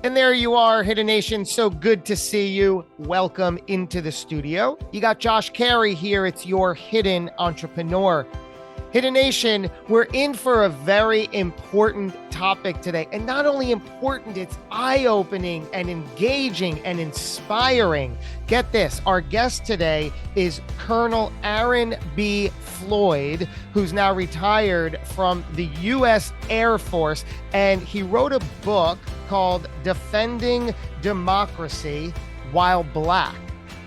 And there you are, Hidden Nation. So good to see you. Welcome into the studio. You got Josh Cary here. It's your Hidden Entrepreneur. Hidden Nation, we're in for a very important topic today. And not only important, it's eye-opening and engaging and inspiring. Get this, our guest today is Colonel Aaron B. Floyd, who's now retired from the U.S. Air Force. And he wrote a book called Defending Democracy While Black.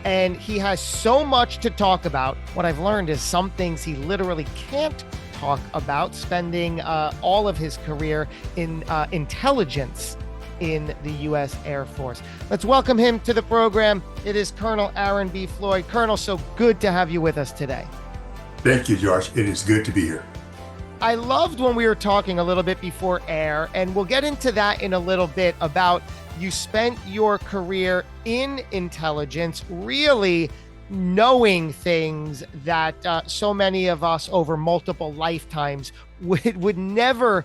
And he has so much to talk about. What I've learned is some things he literally can't talk about, spending all of his career in intelligence in the U.S. Air Force. Let's welcome him to the program. It is Colonel Aaron B. Floyd. Colonel, so good to have you with us today. Thank you, Josh. It is good to be here. I loved when we were talking a little bit before air, and we'll get into that in a little bit about you spent your career in intelligence, really knowing things that so many of us over multiple lifetimes would never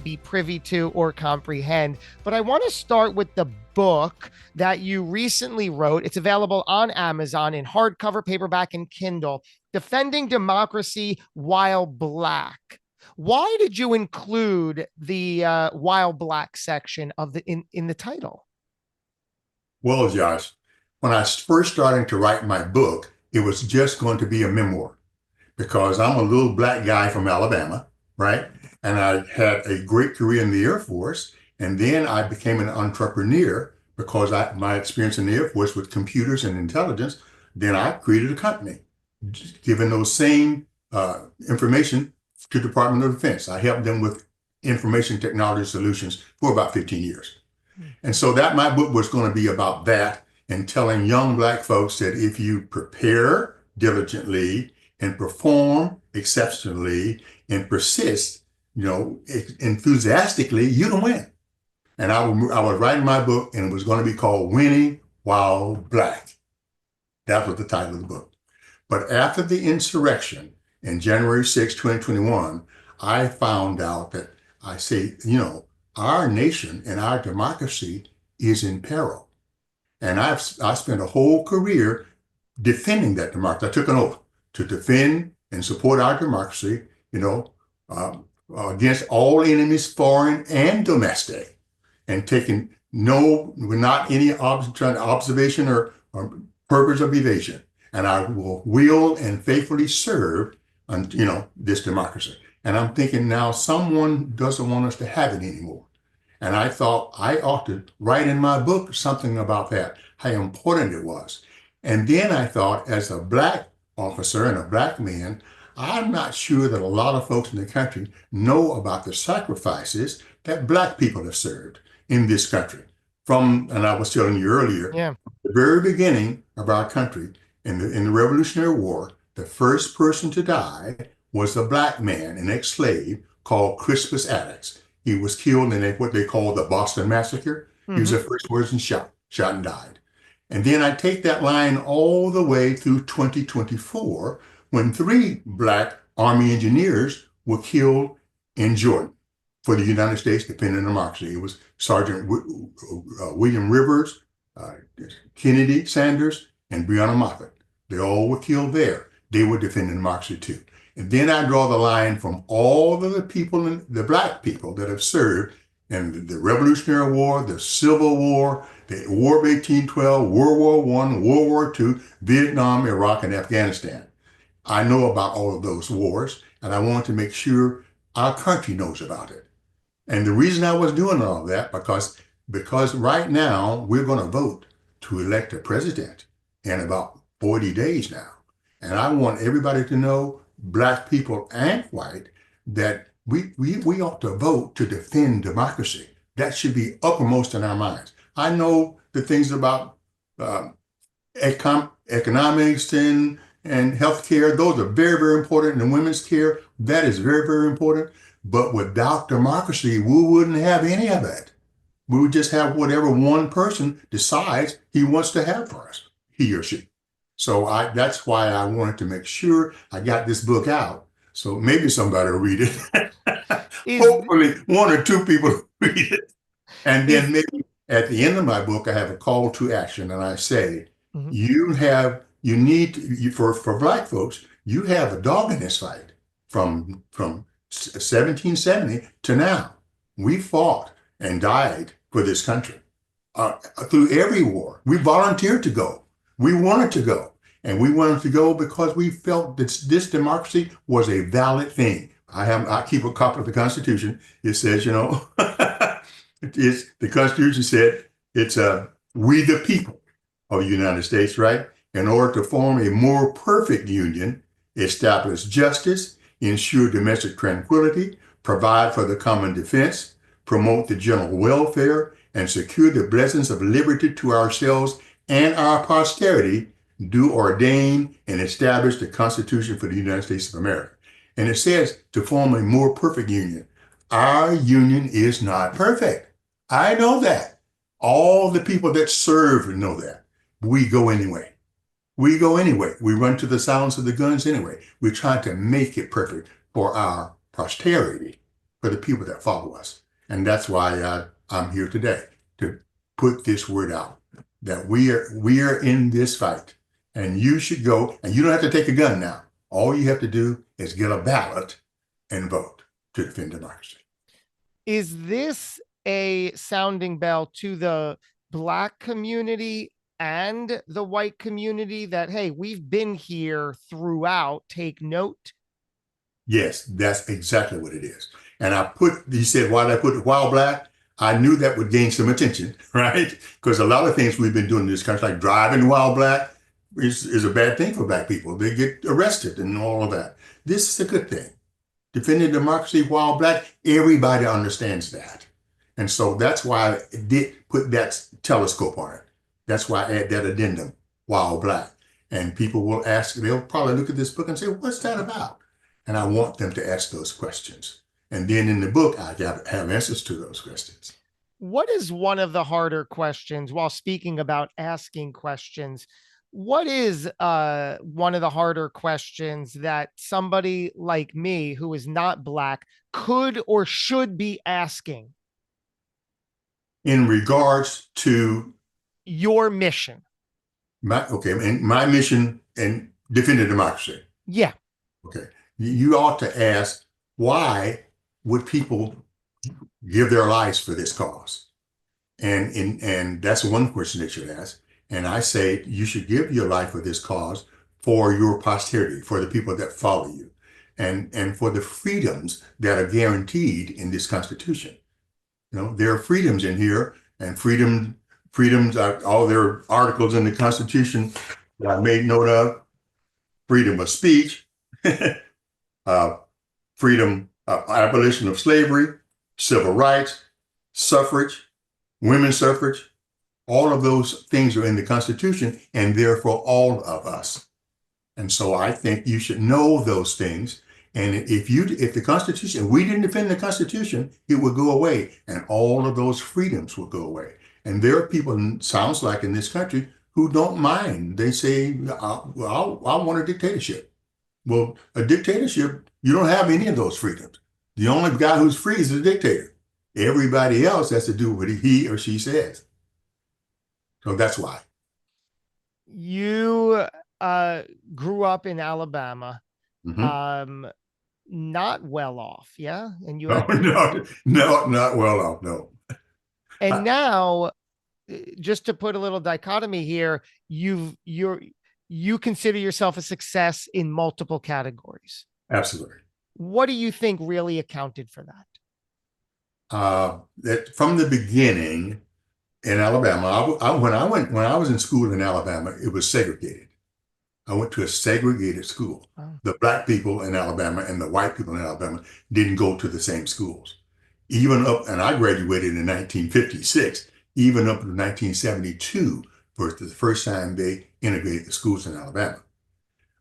be privy to or comprehend. But I want to start with the book that you recently wrote. It's available on Amazon in hardcover, paperback, and Kindle, Defending Democracy While Black. Why did you include the While Black section of in the title? Well, Josh, when I first started to write my book, it was just going to be a memoir because I'm a little black guy from Alabama, right? And I had a great career in the Air Force. And then I became an entrepreneur because my experience in the Air Force with computers and intelligence. Then I created a company, given those same information to the Department of Defense. I helped them with information technology solutions for about 15 years. And so that my book was going to be about that and telling young black folks that if you prepare diligently and perform exceptionally and persist, enthusiastically, you can win. And I was writing my book and it was going to be called Winning While Black. That was the title of the book. But after the insurrection, in January 6, 2021, I found out that our nation and our democracy is in peril. And I spent a whole career defending that democracy. I took an oath to defend and support our democracy, against all enemies, foreign and domestic, and taking not any observation or purpose of evasion. And I will and faithfully serve this democracy. And I'm thinking now someone doesn't want us to have it anymore. And I thought I ought to write in my book something about that, how important it was. And then I thought, as a black officer and a black man, I'm not sure that a lot of folks in the country know about the sacrifices that black people have served in this country. And I was telling you earlier, the very beginning of our country in the Revolutionary War, the first person to die was a black man, an ex-slave called Crispus Attucks. He was killed in what they call the Boston Massacre. Mm-hmm. He was the first person shot and died. And then I take that line all the way through 2024, when 3 Black Army engineers were killed in Jordan for the United States Defending Democracy. It was Sergeant William Rivers, Kennedy Sanders, and Breonna Moffett. They all were killed there. They were defending democracy too. And then I draw the line from all of the people, the black people that have served in the Revolutionary War, the Civil War, the War of 1812, World War I, World War II, Vietnam, Iraq, and Afghanistan. I know about all of those wars, and I want to make sure our country knows about it. And the reason I was doing all of that, because right now we're going to vote to elect a president in about 40 days now. And I want everybody to know, black people and white, that we ought to vote to defend democracy. That should be uppermost in our minds. I know the things about economics and healthcare, those are very, very important. And women's care, that is very, very important. But without democracy, we wouldn't have any of that. We would just have whatever one person decides he wants to have for us, he or she. So that's why I wanted to make sure I got this book out. So maybe somebody will read it. Hopefully 1 or 2 people read it. And then maybe At the end of my book, I have a call to action, and I say, Mhm. for Black folks, you have a dog in this fight from 1770 to now. We fought and died for this country through every war. We volunteered to go. We wanted to go. And we wanted to go because we felt that this democracy was a valid thing. I keep a copy of the Constitution. It says, the Constitution said it's we the people of the United States, right? In order to form a more perfect union, establish justice, ensure domestic tranquility, provide for the common defense, promote the general welfare, and secure the blessings of liberty to ourselves and our posterity, do ordain and establish the Constitution for the United States of America. And it says to form a more perfect union. Our union is not perfect. I know that. All the people that serve know that. We go anyway. We go anyway. We run to the sounds of the guns anyway. We're trying to make it perfect for our posterity, for the people that follow us. And that's why I'm here today, to put this word out, that we are in this fight. And you should go, and you don't have to take a gun now. All you have to do is get a ballot and vote to defend democracy. Is this a sounding bell to the Black community and the white community that, hey, we've been here throughout, take note? Yes, that's exactly what it is. And you said, why did I put it while Black? I knew that would gain some attention, right? Because a lot of things we've been doing in this country, like driving while Black, is a bad thing for Black people. They get arrested and all of that. This is a good thing. Defending democracy while Black, everybody understands that. And so that's why I did put that telescope on it. That's why I add that addendum, while Black. And people will ask, they'll probably look at this book and say, what's that about? And I want them to ask those questions. And then in the book, I have answers to those questions. What is one of the harder questions, while speaking about asking questions? What is one of the harder questions that somebody like me who is not Black could or should be asking? In regards to Your mission. and my mission in defending democracy. Yeah. Okay. You ought to ask, why would people give their lives for this cause? And that's one question that you should ask. And I say you should give your life for this cause, for your posterity, for the people that follow you, and for the freedoms that are guaranteed in this Constitution. There are freedoms in here, and freedoms are all their articles in the Constitution that I made note of. Freedom of speech, freedom of abolition of slavery, civil rights, suffrage, women's suffrage. All of those things are in the Constitution, and they're for all of us. And so I think you should know those things. And if the Constitution, if we didn't defend the Constitution, it would go away, and all of those freedoms would go away. And there are people, sounds like in this country, who don't mind. They say, I want a dictatorship. Well, a dictatorship, you don't have any of those freedoms. The only guy who's free is the dictator. Everybody else has to do what he or she says. So that's why. You grew up in Alabama, not well off, yeah? And you had no, not well off, no. And now, just to put a little dichotomy here, you consider yourself a success in multiple categories. Absolutely. What do you think really accounted for that? That from the beginning in Alabama, when I was in school in Alabama, it was segregated. I went to a segregated school. Oh. The Black people in Alabama and the white people in Alabama didn't go to the same schools. And I graduated in 1956, even up to 1972 was the first time they integrated the schools in Alabama.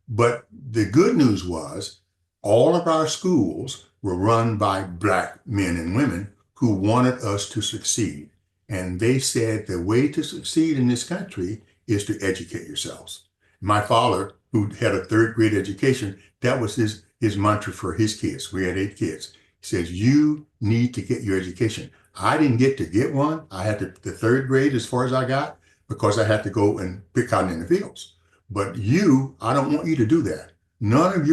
But the good news was all of our schools were run by Black men and women who wanted us to succeed. And they said the way to succeed in this country is to educate yourselves. My father, who had a third grade education, that was his mantra for his kids. We had 8 kids. He says, you need to get your education. I didn't get one. I had the third grade as far as I got because I had to go and pick cotton in the fields. But you, I don't want you to do that. None of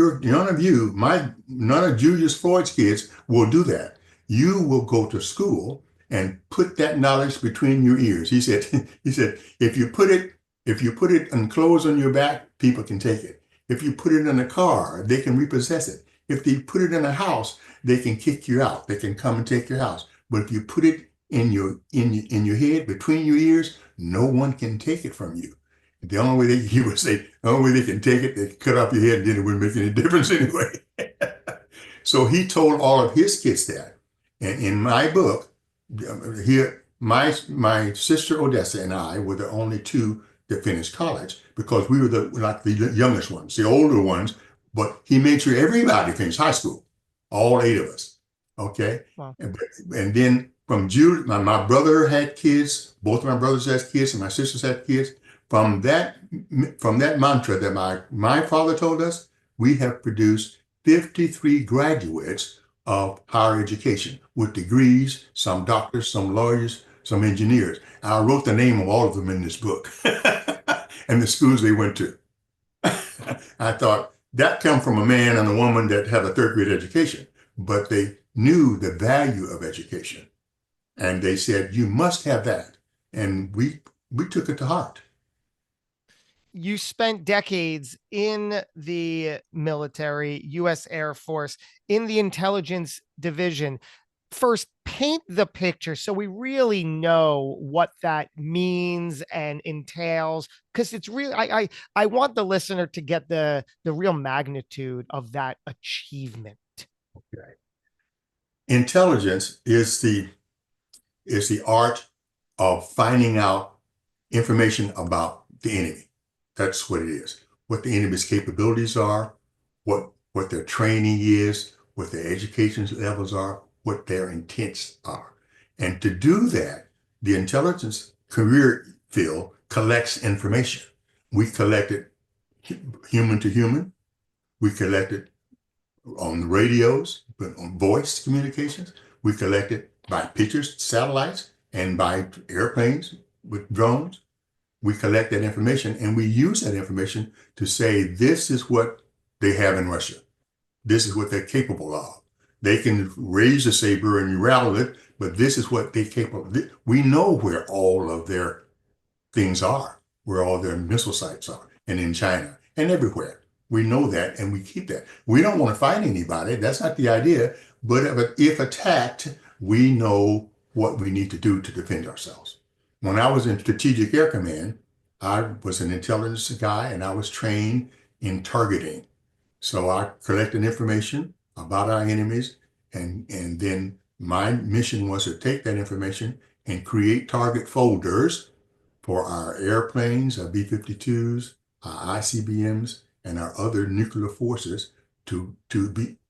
Julius Floyd's kids will do that. You will go to school and put that knowledge between your ears. He said, he said, if you put it in clothes on your back, people can take it. If you put it in a car, they can repossess it. If they put it in a house, they can kick you out. They can come and take your house. But if you put it in your head, between your ears, no one can take it from you. The only way he would say, the only way they can take it, they can cut off your head, and then it wouldn't make any difference anyway. So he told all of his kids that. And in my book, here, my sister Odessa and I were the only two that finished college because we were like the youngest ones, the older ones. But he made sure everybody finished high school, all 8 of us. Okay, Wow. and then from Jude, my brother had kids. Both of my brothers had kids, and my sisters had kids. From that mantra that my father told us, we have produced 53 graduates of higher education with degrees, some doctors, some lawyers, some engineers. I wrote the name of all of them in this book and the schools they went to. I thought that come from a man and a woman that had a third grade education, but they knew the value of education. And they said, you must have that. And we took it to heart. You spent decades in the military, U.S. Air Force, in the intelligence division. First, paint the picture so we really know what that means and entails, because it's really, I want the listener to get the real magnitude of that achievement. Okay. Intelligence is the art of finding out information about the enemy. That's what it is. What the enemy's capabilities are, what their training is, what their education levels are, what their intents are. And to do that, the intelligence career field collects information. We collect it human to human. We collect it on the radios, on voice communications. We collect it by pictures, satellites, and by airplanes with drones. We collect that information and we use that information to say, this is what they have in Russia. This is what they're capable of. They can raise a saber and you rattle it, but this is what they're capable of. We know where all of their things are, where all their missile sites are, and in China and everywhere. We know that and we keep that. We don't want to fight anybody. That's not the idea. But if attacked, we know what we need to do to defend ourselves. When I was in Strategic Air Command, I was an intelligence guy and I was trained in targeting. So I collected information about our enemies, and then my mission was to take that information and create target folders for our airplanes, our B-52s, our ICBMs, and our other nuclear forces to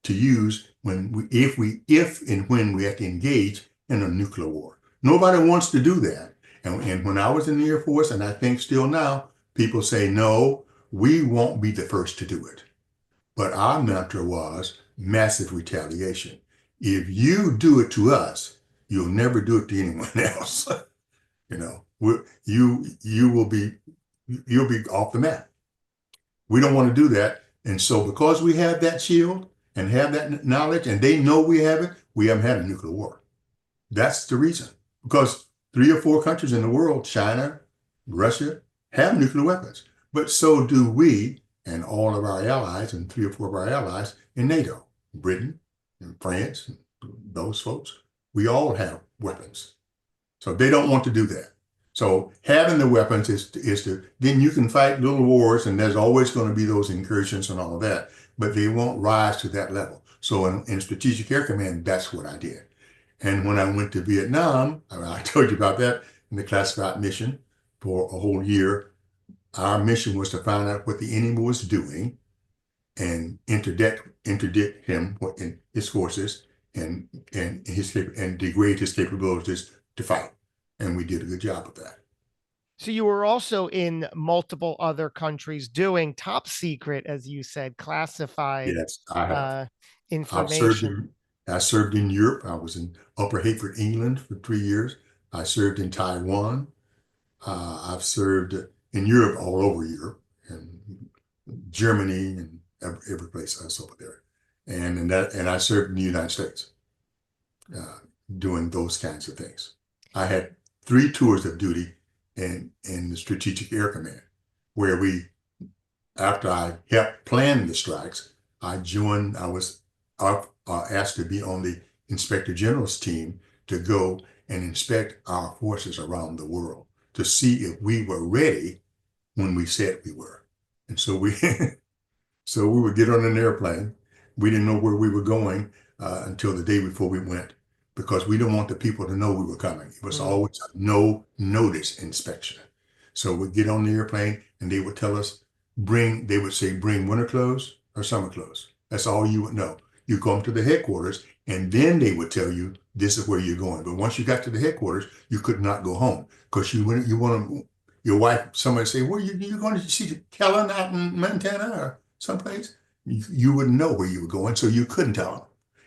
use if and when we have to engage in a nuclear war. Nobody wants to do that. And when I was in the Air Force, and I think still now, people say, no, we won't be the first to do it. But our mantra was massive retaliation. If you do it to us, you'll never do it to anyone else. You'll be off the map. We don't want to do that. And so because we have that shield and have that knowledge, and they know we haven't had a nuclear war. That's the reason. Because 3 or 4 countries in the world, China, Russia, have nuclear weapons. But so do we and all of our allies, and 3 or 4 of our allies in NATO, Britain and France, those folks. We all have weapons. So they don't want to do that. So having the weapons is to, then you can fight little wars, and there's always going to be those incursions and all of that, but they won't rise to that level. So in Strategic Air Command, that's what I did. And when I went to Vietnam, I told you about that in the classified mission for a whole year. Our mission was to find out what the enemy was doing and interdict him in his forces and degrade his capabilities to fight. And we did a good job of that. So you were also in multiple other countries doing top secret, as you said, classified Yes, I have. I've served information. I served in Europe. I was in Upper Hayford, England for 3 years. I served in Taiwan. I've served in Europe, all over Europe, and Germany, and every place I was over there. And I served in the United States, uh, doing those kinds of things. I had 3 tours of duty in the Strategic Air Command, where after I helped plan the strikes, I was asked to be on the Inspector General's team to go and inspect our forces around the world to see if we were ready when we said we were. And so so we would get on an airplane. We didn't know where we were going until the day before we went, because we didn't want the people to know we were coming. It was always a no notice inspection. So we'd get on the airplane and they would tell us, they would say, bring winter clothes or summer clothes. That's all you would know. You come to the headquarters and then they would tell you, this is where you're going. But once you got to the headquarters, you could not go home, because you want to, your wife, somebody say, well, you going to see Kellen out in Montana or someplace? You wouldn't know where you were going, so you couldn't tell them.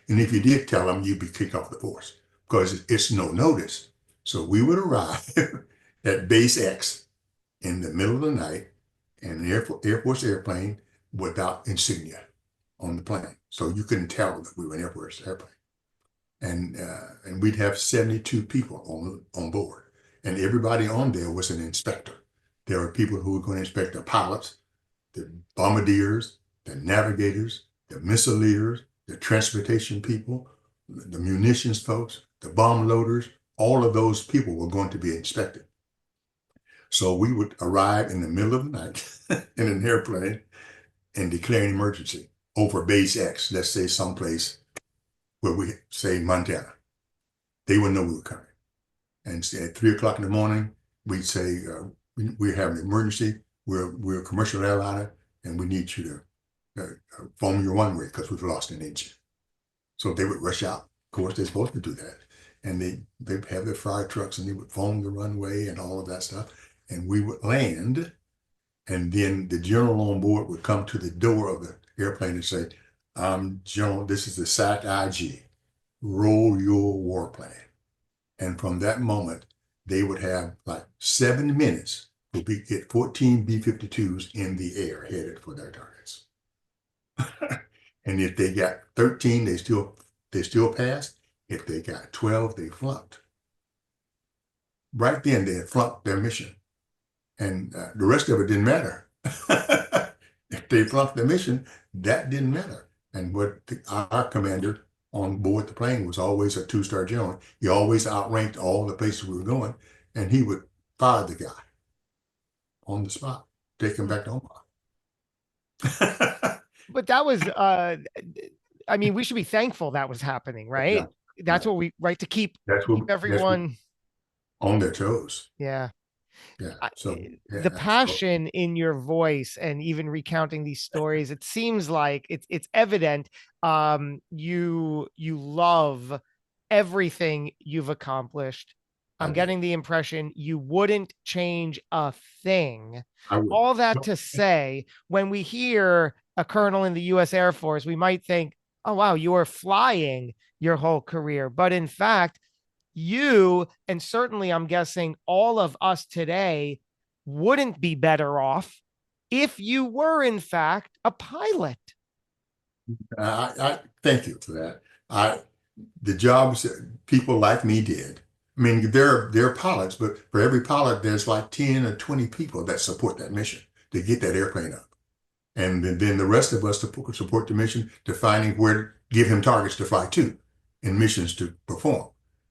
And if you did tell them, you'd be kicked off the force, because it's no notice. So we would arrive at Base X in the middle of the night in an Air Force airplane without insignia on the plane. So you couldn't tell that we were an Air Force airplane. And we'd have 72 people on board. And everybody on there was an inspector. There were people who were going to inspect the pilots, the bombardiers, the navigators, the missileers, the transportation people, the munitions folks, the bomb loaders. All of those people were going to be inspected. So we would arrive in the middle of the night in an airplane and declare an emergency over Base X, let's say someplace where we say Montana. They would know we were coming. And at 3 o'clock in the morning, we'd say, we have an emergency. We're a commercial airliner, and we need you to foam your runway because we've lost an engine. So they would rush out. Of course, they're supposed to do that. And they'd have their fire trucks and they would foam the runway and all of that stuff. And we would land, and then the general on board would come to the door of the airplane and say, General, this is the SAC IG. Roll your war plan. And from that moment, they would have like 7 minutes to get 14 B-52s in the air headed for their targets. And if they got 13, they still passed. If they got 12, they flunked. Right then, they had flunked their mission. And the rest of it didn't matter. If they flunked the mission, that didn't matter. And our commander on board the plane was always a 2-star general. He always outranked all the places we were going, and he would fire the guy on the spot, take him back to Omaha. But that was, I mean, we should be thankful that was happening, right? Yeah. That's what we, right, to keep everyone on their toes. Yeah. Yeah. So the passion in your voice and even recounting these stories, it seems like it's evident you love everything you've accomplished. I'm getting the impression you wouldn't change a thing. All that to say, when we hear a colonel in the US Air Force, we might think, oh, wow, you were flying your whole career. But in fact, you, and certainly I'm guessing all of us today, wouldn't be better off if you were in fact a pilot. I thank you for that. The jobs that people like me did, I mean, there are pilots, but for every pilot, there's like 10 or 20 people that support that mission to get that airplane up. And then the rest of us to support the mission, to finding where, give him targets to fly to and missions to perform.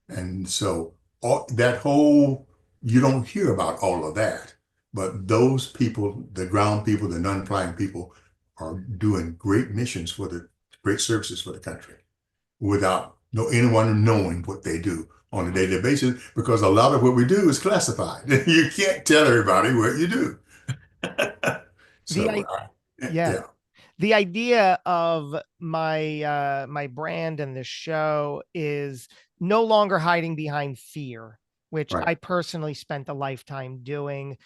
And so you don't hear about all of that, but those people, the ground people, the non-flying people, are doing great missions great services for the country without anyone knowing what they do on a daily basis, because a lot of what we do is classified. You can't tell everybody what you do. Yeah. The idea of my brand and the show is no longer hiding behind fear, which I personally spent a lifetime doing,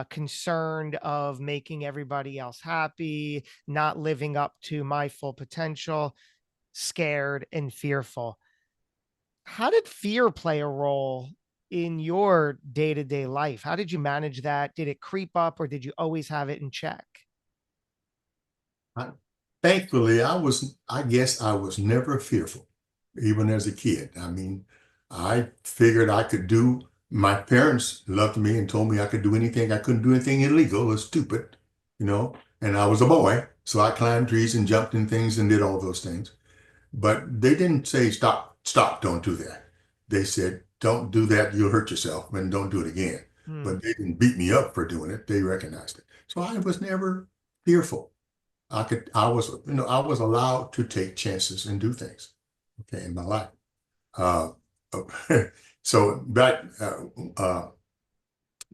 concerned of making everybody else happy, not living up to my full potential. scared and fearful. How did fear play a role in your day-to-day life? How did you manage that? Did it creep up or did you always have it in check? I, Thankfully, I guess I was never fearful, even as a kid. I mean, I figured I could do, my parents loved me and told me I could do anything. I couldn't do anything illegal or stupid, you know, and I was a boy. So I climbed trees and jumped in things and did all those things. But they didn't say, stop, don't do that. They said, don't do that, you'll hurt yourself, and don't do it again. Hmm. But they didn't beat me up for doing it. They recognized it. So I was never fearful. I was allowed to take chances and do things, okay, in my life. Uh, so the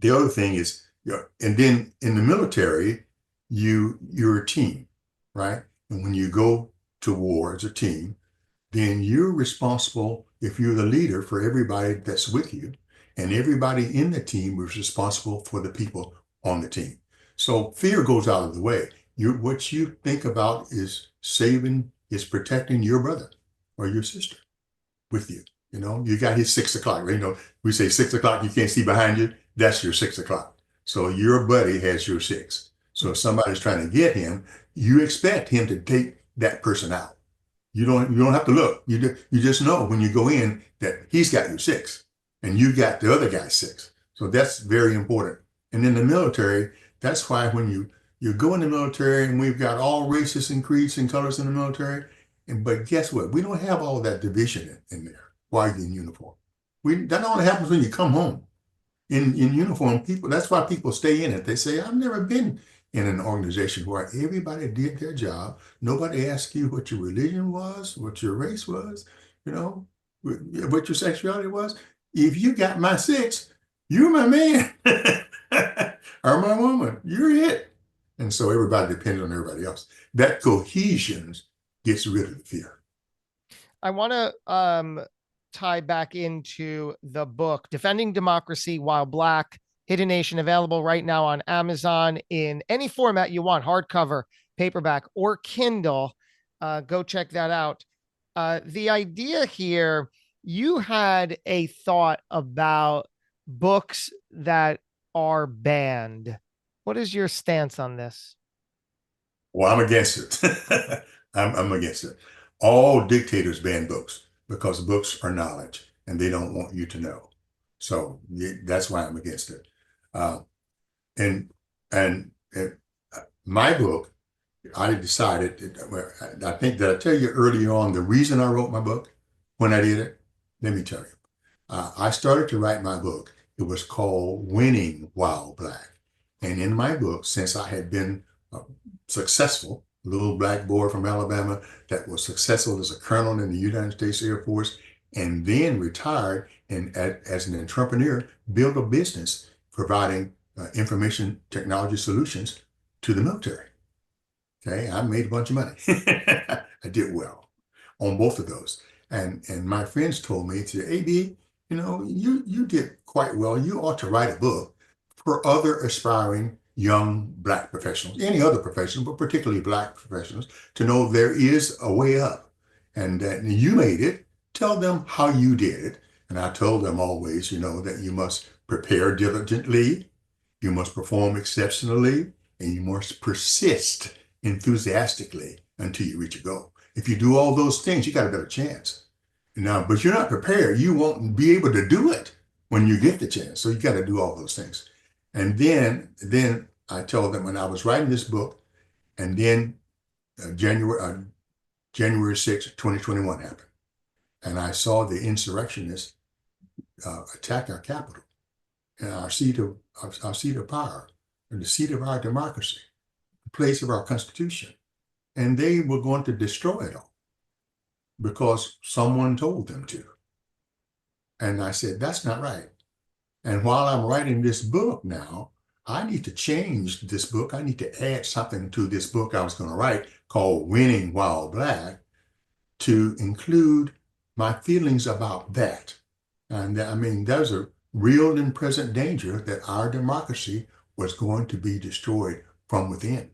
other thing is, and then in the military, you're a team, right? And when you go to war as a team, then you're responsible, if you're the leader, for everybody that's with you. And everybody in the team is responsible for the people on the team. So fear goes out of the way. What you think about is protecting your brother or your sister with you. You know, you got his 6 o'clock, right? You know, we say 6 o'clock, you can't see behind you. That's your 6 o'clock. So your buddy has your six. So if somebody's trying to get him, you expect him to take that person out. You don't have to look. You just know when you go in that he's got your six and you got the other guy's six. So that's very important. And in the military, that's why when you go in the military, and we've got all races and creeds and colors in the military, but guess what? We don't have all of that division in there while you're in uniform. That only happens when you come home. In uniform, that's why people stay in it. They say, I've never been in an organization where everybody did their job. Nobody asked you what your religion was, what your race was, you know, what your sexuality was. If you got my six, you're my man or my woman. You're it. And so everybody depends on everybody else. That cohesion gets rid of the fear. I want to tie back into the book, Defending Democracy While Black, Hidden Nation, available right now on Amazon in any format you want, hardcover, paperback, or Kindle. Go check that out. The idea here, you had a thought about books that are banned. What is your stance on this? Well, I'm against it. I'm against it. All dictators ban books because books are knowledge and they don't want you to know. So that's why I'm against it. Uh, and and my book, I decided, I think that I tell you earlier on the reason I wrote my book when I did it. Let me tell you. I started to write my book. It was called Winning While Black. And in my book, since I had been successful, little black boy from Alabama that was successful as a colonel in the United States Air Force, and then retired and as an entrepreneur, built a business providing information technology solutions to the military. Okay, I made a bunch of money. I did well on both of those. And my friends told me, to AB, you know, you did quite well. You ought to write a book for other aspiring young black professionals, any other professional, but particularly black professionals, to know there is a way up and that you made it. Tell them how you did it. And I told them always, you know, that you must prepare diligently, you must perform exceptionally, and you must persist enthusiastically until you reach a goal. If you do all those things, you got a better chance. Now, but you're not prepared. You won't be able to do it when you get the chance. So you got to do all those things. And then I told them when I was writing this book, and then January 6th, 2021 happened. And I saw the insurrectionists attack our capital and our seat of power, and the seat of our democracy, the place of our Constitution. And they were going to destroy it all because someone told them to. And I said, that's not right. And while I'm writing this book now, I need to change this book. I need to add something to this book I was going to write called Winning While Black to include my feelings about that. And I mean, there's a real and present danger that our democracy was going to be destroyed from within.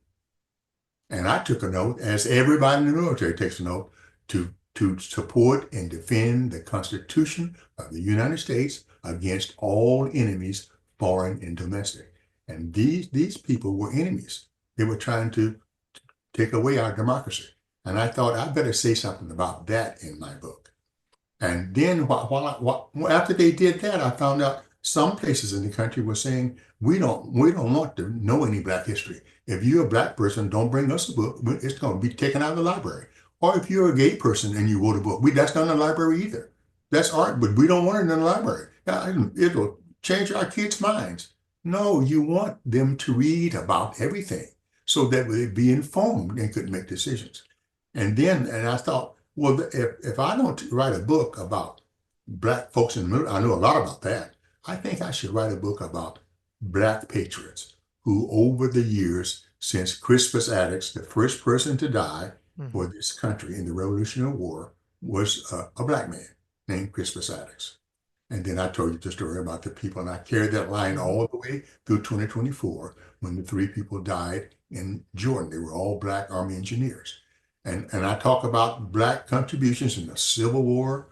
And I took a note, as everybody in the military takes a note, to to support and defend the Constitution of the United States against all enemies, foreign and domestic. And these people were enemies. They were trying to take away our democracy. And I thought I better say something about that in my book. And then after they did that, I found out some places in the country were saying, we don't want to know any Black history. If you're a Black person, don't bring us a book. It's going to be taken out of the library. Or if you're a gay person and you wrote a book, that's not in the library either. That's art, but we don't want it in the library. It'll change our kids' minds. No, you want them to read about everything so that they'd be informed and could make decisions. And I thought, well, if I don't write a book about Black folks in the military, I know a lot about that. I think I should write a book about Black patriots who, over the years, since Crispus Attucks, the first person to die for this country in the Revolutionary War, was a Black man named Crispus Attucks. And then I told you the story about the people, and I carried that line all the way through 2024 when the 3 people died in Jordan. They were all Black Army engineers. And I talk about Black contributions in the Civil War,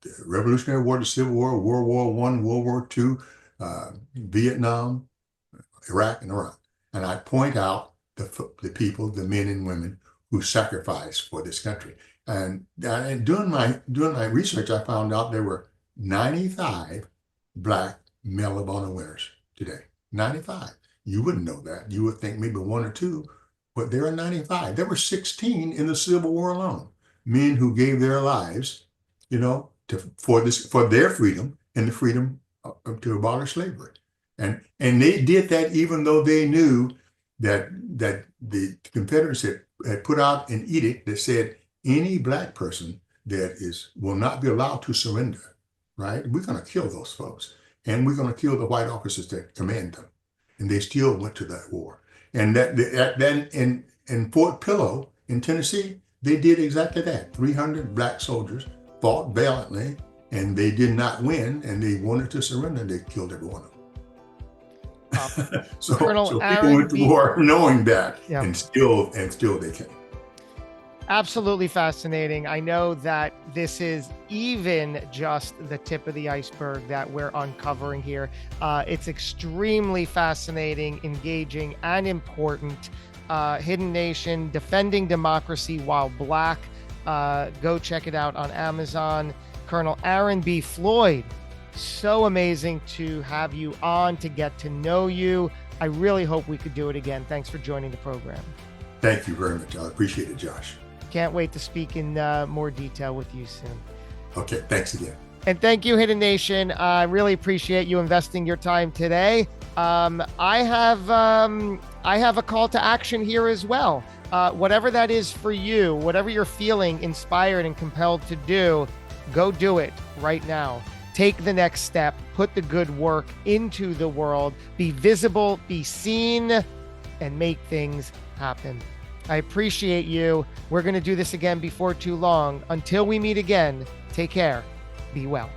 the Revolutionary War, the Civil War, World War I, World War II, Vietnam, Iraq, and Iran. And I point out the people, the men and women who sacrificed for this country. And during my research, I found out there were 95 Black Medal of Honor winners today. 95. You wouldn't know that. You would think maybe 1 or 2, but there are 95. There were 16 in the Civil War alone. Men who gave their lives, for their freedom and the freedom to abolish slavery. And they did that even though they knew that the Confederates had put out an edict that said any Black person will not be allowed to surrender. Right? We're going to kill those folks, and we're going to kill the white officers that command them. And they still went to that war. And then in Fort Pillow in Tennessee, they did exactly that. 300 Black soldiers fought valiantly, and they did not win, and they wanted to surrender. They killed every one of them. So people went to war knowing that, and still they came. Absolutely fascinating. I know that this is even just the tip of the iceberg that we're uncovering here. It's extremely fascinating, engaging, and important. Hidden Nation, Defending Democracy While Black. Go check it out on Amazon. Colonel Aaron B. Floyd, so amazing to have you on, to get to know you. I really hope we could do it again. Thanks for joining the program. Thank you very much. I appreciate it, Josh. Can't wait to speak in more detail with you soon. Okay, thanks again. And thank you, Hidden Nation. I really appreciate you investing your time today. I have a call to action here as well. Whatever that is for you, whatever you're feeling inspired and compelled to do, go do it right now. Take the next step, put the good work into the world, be visible, be seen, and make things happen. I appreciate you. We're going to do this again before too long. Until we meet again, take care. Be well.